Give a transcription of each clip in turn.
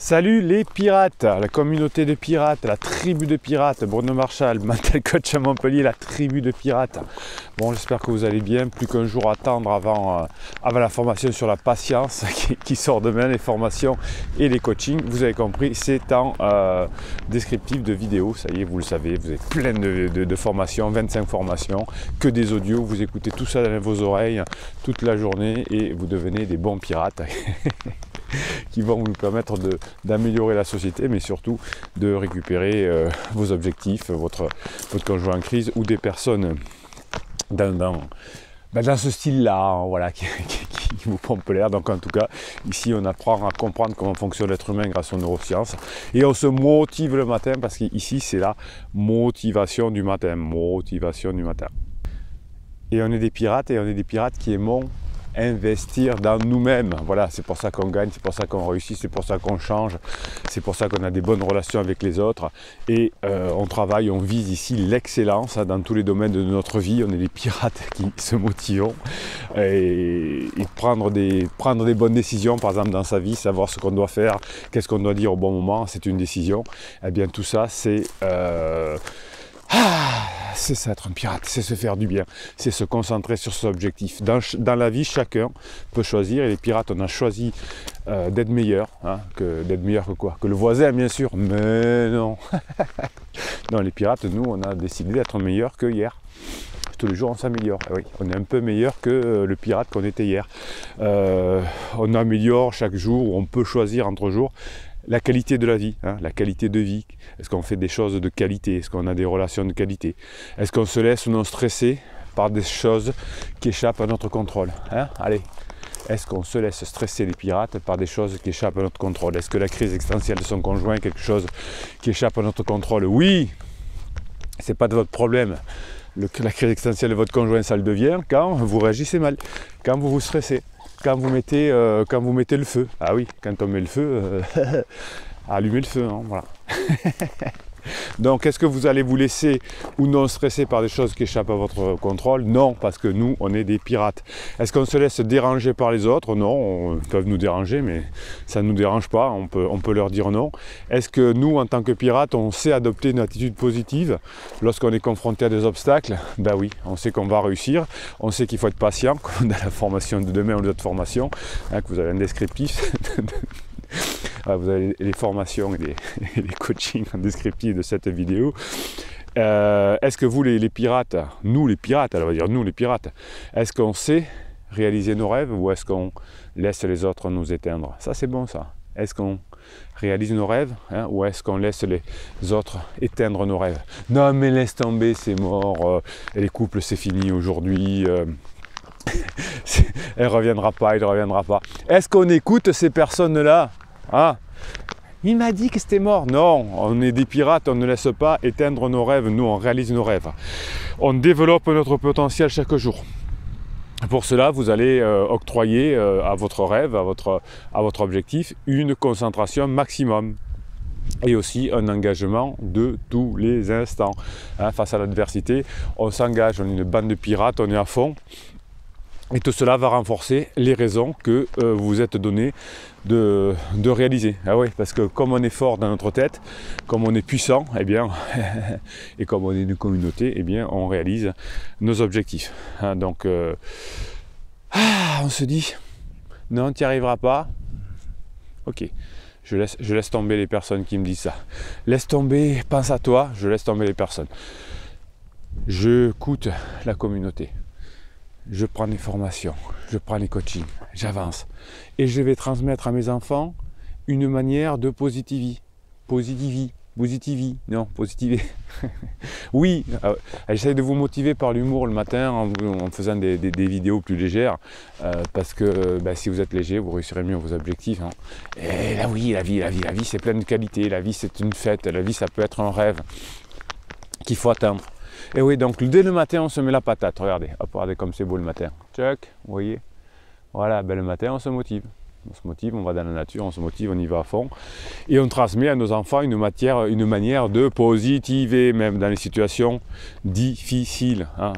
Salut les pirates, la communauté de pirates, la tribu de pirates, Bruno Marchal, mental coach à Montpellier, la tribu de pirates. Bon, j'espère que vous allez bien, plus qu'un jour à attendre avant la formation sur la patience qui sort demain, les formations et les coachings. Vous avez compris, c'est en descriptif de vidéo, ça y est, vous le savez, vous avez plein de formations, 25 formations, que des audios, vous écoutez tout ça dans vos oreilles toute la journée et vous devenez des bons pirates. Qui vont vous permettre d'améliorer la société, mais surtout de récupérer vos objectifs, votre conjoint en crise ou des personnes dans ce style-là, hein, voilà, qui vous pompe l'air. Donc en tout cas, ici on apprend à comprendre comment fonctionne l'être humain grâce aux neurosciences et on se motive le matin parce qu'ici c'est la motivation du matin, Et on est des pirates qui aimons investir dans nous-mêmes. Voilà, c'est pour ça qu'on gagne, c'est pour ça qu'on réussit, c'est pour ça qu'on change, c'est pour ça qu'on a des bonnes relations avec les autres et on travaille, on vise ici l'excellence dans tous les domaines de notre vie. On est des pirates qui se motivent et prendre des bonnes décisions, par exemple dans sa vie, savoir ce qu'on doit faire, qu'est-ce qu'on doit dire au bon moment, c'est une décision. Eh bien tout ça c'est c'est ça être un pirate, c'est se faire du bien, c'est se concentrer sur ses objectifs. Dans la vie, chacun peut choisir, et les pirates, on a choisi d'être meilleur, hein, d'être meilleur que quoi? Que le voisin, bien sûr, mais non. Non, les pirates, nous, on a décidé d'être meilleur que hier. Tous les jours, on s'améliore. Oui, on est un peu meilleur que le pirate qu'on était hier. On améliore chaque jour, on peut choisir entre jours. La qualité de la vie, hein, la qualité de vie. Est-ce qu'on fait des choses de qualité? Est-ce qu'on a des relations de qualité? Est-ce qu'on se laisse ou non stresser par des choses qui échappent à notre contrôle, hein? Allez, est-ce qu'on se laisse stresser les pirates par des choses qui échappent à notre contrôle? Est-ce que la crise existentielle de son conjoint est quelque chose qui échappe à notre contrôle? Oui, c'est pas de votre problème. La crise existentielle de votre conjoint, ça le devient quand vous réagissez mal, quand vous vous stressez. Quand vous mettez le feu. Ah oui, quand on met le feu, allumez le feu, hein, voilà. Donc, est-ce que vous allez vous laisser ou non stresser par des choses qui échappent à votre contrôle? Non, parce que nous, on est des pirates. Est-ce qu'on se laisse déranger par les autres? Non, ils peuvent nous déranger, mais ça ne nous dérange pas, on peut leur dire non. Est-ce que nous, en tant que pirates, on sait adopter une attitude positive lorsqu'on est confronté à des obstacles? Ben oui, on sait qu'on va réussir, on sait qu'il faut être patient, comme dans la formation de demain ou d'autres formations, hein, que vous avez un descriptif. Vous avez les formations et les coachings en descriptif de cette vidéo. Est-ce que vous les pirates, nous les pirates, alors on va dire nous les pirates, est-ce qu'on sait réaliser nos rêves ou est-ce qu'on laisse les autres nous éteindre? Ça c'est bon ça. Est-ce qu'on réalise nos rêves, hein, ou est-ce qu'on laisse les autres éteindre nos rêves? Non mais laisse tomber, c'est mort, les couples c'est fini aujourd'hui. Elle ne reviendra pas, il ne reviendra pas. Est-ce qu'on écoute ces personnes-là? Ah, il m'a dit que c'était mort. Non, on est des pirates, on ne laisse pas éteindre nos rêves. Nous, on réalise nos rêves. On développe notre potentiel chaque jour. Pour cela, vous allez octroyer à votre rêve, à votre objectif, une concentration maximum. Et aussi un engagement de tous les instants. Hein, face à l'adversité, on s'engage, on est une bande de pirates, on est à fond. Et tout cela va renforcer les raisons que vous vous êtes donné de réaliser. Ah oui, parce que comme on est fort dans notre tête, comme on est puissant, eh bien, et comme on est une communauté, eh bien, on réalise nos objectifs. Hein, donc, on se dit, non, tu n'y arriveras pas. Ok, je laisse tomber les personnes qui me disent ça. Laisse tomber, pense à toi, je laisse tomber les personnes. Je écoute la communauté. Je prends les formations, je prends les coachings, j'avance. Et je vais transmettre à mes enfants une manière de positiver. Oui, j'essaie de vous motiver par l'humour le matin en faisant des vidéos plus légères. Parce que si vous êtes léger, vous réussirez mieux vos objectifs. Hein. Et là oui, la vie c'est plein de qualités, la vie c'est une fête, la vie ça peut être un rêve qu'il faut atteindre. Et oui, donc dès le matin, on se met la patate. Regardez, hop, regardez comme c'est beau le matin. Tchac, vous voyez. Voilà, ben, le matin, on se motive. On se motive, on va dans la nature, on se motive, on y va à fond. Et on transmet à nos enfants une manière de positiver, même dans les situations difficiles. Hein.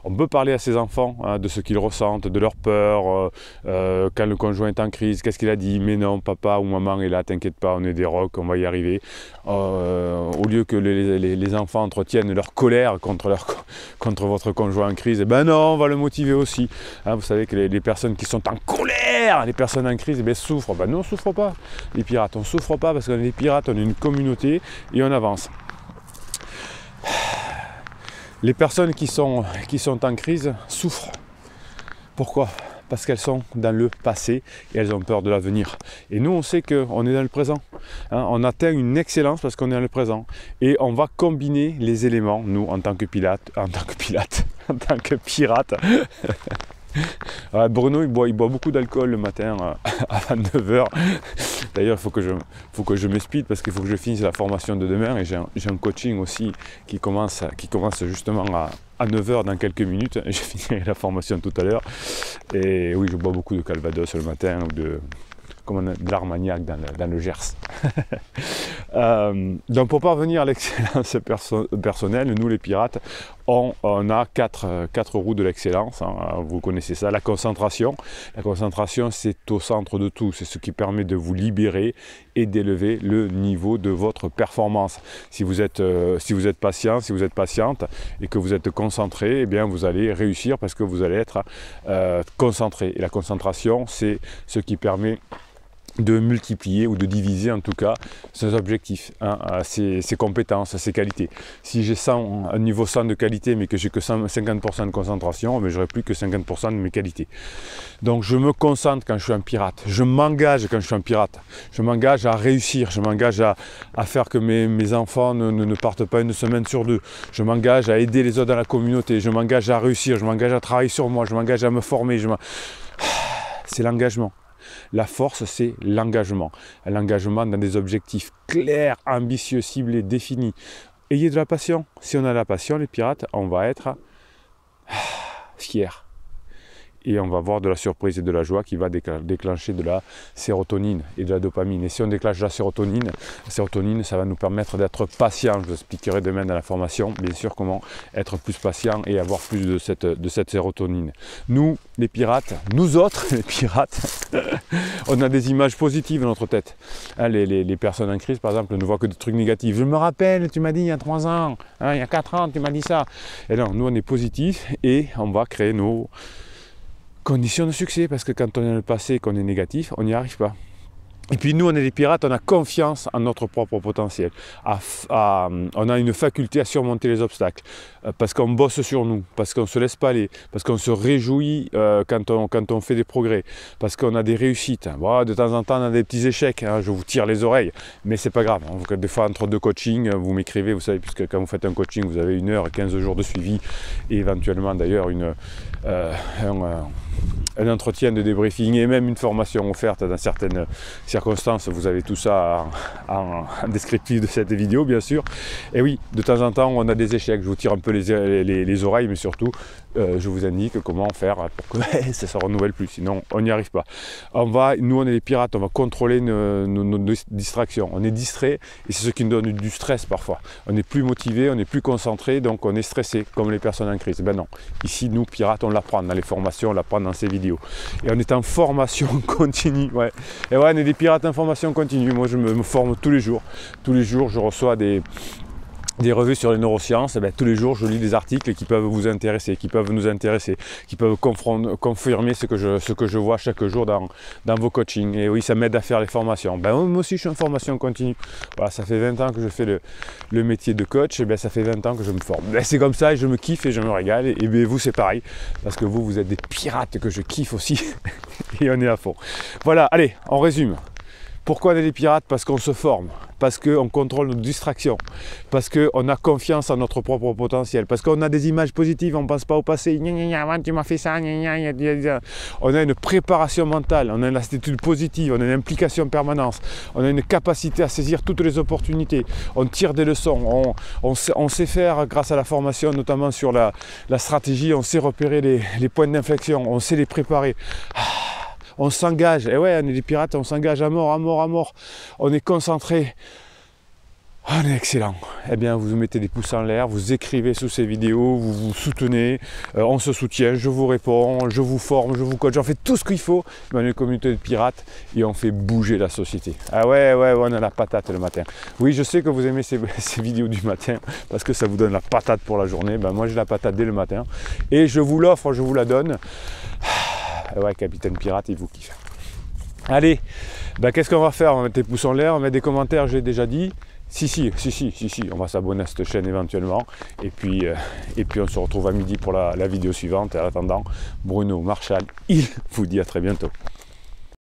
On peut parler à ses enfants de ce qu'ils ressentent, de leur peur, quand le conjoint est en crise, qu'est-ce qu'il a dit? Mais non, papa ou maman est là, t'inquiète pas, on est des rocs, on va y arriver. Au lieu que les enfants entretiennent leur colère contre votre conjoint en crise, eh ben non, on va le motiver aussi. Hein, vous savez que les personnes qui sont en colère, les personnes en crise, eh bien, souffrent. Ben, nous, on ne souffre pas, les pirates. On ne souffre pas parce qu'on est des pirates, on est une communauté et on avance. Les personnes qui sont en crise souffrent. Pourquoi? Parce qu'elles sont dans le passé et elles ont peur de l'avenir. Et nous, on sait qu'on est dans le présent. Hein, on atteint une excellence parce qu'on est dans le présent. Et on va combiner les éléments, nous, en tant que pirate. Bruno, il boit beaucoup d'alcool le matin avant 9h. D'ailleurs, il faut que je me speed parce qu'il faut que je finisse la formation de demain. Et j'ai un coaching aussi qui commence justement à 9h dans quelques minutes. Je finirai la formation tout à l'heure. Et oui, je bois beaucoup de Calvados le matin ou de l'Armagnac dans le Gers. Donc pour parvenir à l'excellence personnelle, nous les pirates, on a quatre roues de l'excellence. Hein, vous connaissez ça, la concentration. La concentration, c'est au centre de tout. C'est ce qui permet de vous libérer et d'élever le niveau de votre performance. Si vous êtes patient, si vous êtes patiente et que vous êtes concentré, eh bien vous allez réussir parce que vous allez être concentré. Et la concentration, c'est ce qui permet de multiplier ou de diviser en tout cas ses objectifs, hein, ses compétences, ses qualités. Si j'ai un niveau 100 de qualité mais que j'ai que 50% de concentration, je n'aurai plus que 50% de mes qualités. Donc je me concentre quand je suis un pirate, je m'engage quand je suis un pirate, je m'engage à réussir, je m'engage à faire que mes enfants ne partent pas une semaine sur deux, je m'engage à aider les autres dans la communauté, je m'engage à réussir, je m'engage à travailler sur moi, je m'engage à me former, c'est l'engagement. La force, c'est l'engagement. L'engagement dans des objectifs clairs, ambitieux, ciblés, définis. Ayez de la passion. Si on a de la passion, les pirates, on va être fiers. Et on va avoir de la surprise et de la joie qui va déclencher de la sérotonine et de la dopamine. Et si on déclenche la sérotonine, ça va nous permettre d'être patient. Je vous expliquerai demain dans la formation, bien sûr, comment être plus patient et avoir plus de cette sérotonine. Nous, les pirates, nous autres, les pirates, on a des images positives dans notre tête. Hein, les personnes en crise, par exemple, ne voient que des trucs négatifs. Je me rappelle, tu m'as dit il y a 3 ans, hein, il y a 4 ans, tu m'as dit ça. Et non, nous, on est positifs et on va créer nos conditions de succès, parce que quand on est dans le passé et qu'on est négatif, on n'y arrive pas. Et puis nous, on est des pirates, on a confiance en notre propre potentiel. On a une faculté à surmonter les obstacles, parce qu'on bosse sur nous, parce qu'on ne se laisse pas aller, parce qu'on se réjouit quand on fait des progrès, parce qu'on a des réussites. Bon, de temps en temps, on a des petits échecs, hein, je vous tire les oreilles, mais c'est pas grave. Des fois, entre 2 coachings, vous m'écrivez, vous savez, puisque quand vous faites un coaching, vous avez 1 heure et 15 jours de suivi, et éventuellement d'ailleurs un entretien de débriefing et même une formation offerte dans certaines circonstances. Vous avez tout ça en descriptif de cette vidéo, bien sûr. Et oui, de temps en temps, on a des échecs. Je vous tire un peu les oreilles, mais surtout, je vous indique comment faire pour que ça ne se renouvelle plus. Sinon, on n'y arrive pas. Nous, on est des pirates, on va contrôler nos distractions. On est distrait et c'est ce qui nous donne du stress parfois. On n'est plus motivé, on n'est plus concentré, donc on est stressé, comme les personnes en crise. Ben non, ici, nous, pirates, on l'apprend dans les formations, on l'apprend dans ces vidéos. Et on est en formation continue. Ouais. Et ouais, on est des pirates en formation continue. Moi, je me forme tous les jours. Tous les jours, je reçois des revues sur les neurosciences. Et bien, tous les jours, je lis des articles qui peuvent vous intéresser, qui peuvent nous intéresser, qui peuvent confirmer ce que je vois chaque jour dans vos coachings. Et oui, ça m'aide à faire les formations. Ben, moi aussi, je suis en formation continue. Voilà, ça fait 20 ans que je fais le métier de coach. Et bien, ça fait 20 ans que je me forme. Ben, c'est comme ça, et je me kiffe et je me régale. Et bien, vous, c'est pareil. Parce que vous êtes des pirates que je kiffe aussi. Et on est à fond. Voilà, allez, on résume. Pourquoi on est des pirates? Parce qu'on se forme, parce qu'on contrôle nos distractions, parce qu'on a confiance en notre propre potentiel, parce qu'on a des images positives, on ne pense pas au passé, avant tu m'as fait ça, on a une préparation mentale, on a une attitude positive, on a une implication permanente, on a une capacité à saisir toutes les opportunités, on tire des leçons, on sait faire grâce à la formation, notamment sur la stratégie, on sait repérer les points d'inflexion, on sait les préparer. on s'engage. Et ouais, on est des pirates, on s'engage à mort, à mort, à mort. On est concentré. On est excellent. Eh bien, vous mettez des pouces en l'air, vous écrivez sous ces vidéos, vous vous soutenez, on se soutient, je vous réponds, je vous forme, je vous coach, j'en fais tout ce qu'il faut dans une communauté de pirates et on fait bouger la société. Ah ouais, on a la patate le matin. Oui, je sais que vous aimez ces vidéos du matin parce que ça vous donne la patate pour la journée. Ben, moi, j'ai la patate dès le matin et je vous l'offre, je vous la donne. Ouais, Capitaine Pirate, il vous kiffe. Allez, ben, qu'est-ce qu'on va faire? On va mettre des pouces en l'air, on va mettre des commentaires, j'ai déjà dit. Si, on va s'abonner à cette chaîne éventuellement. Et puis on se retrouve à midi pour la vidéo suivante. Et en attendant, Bruno Marchal, il vous dit à très bientôt.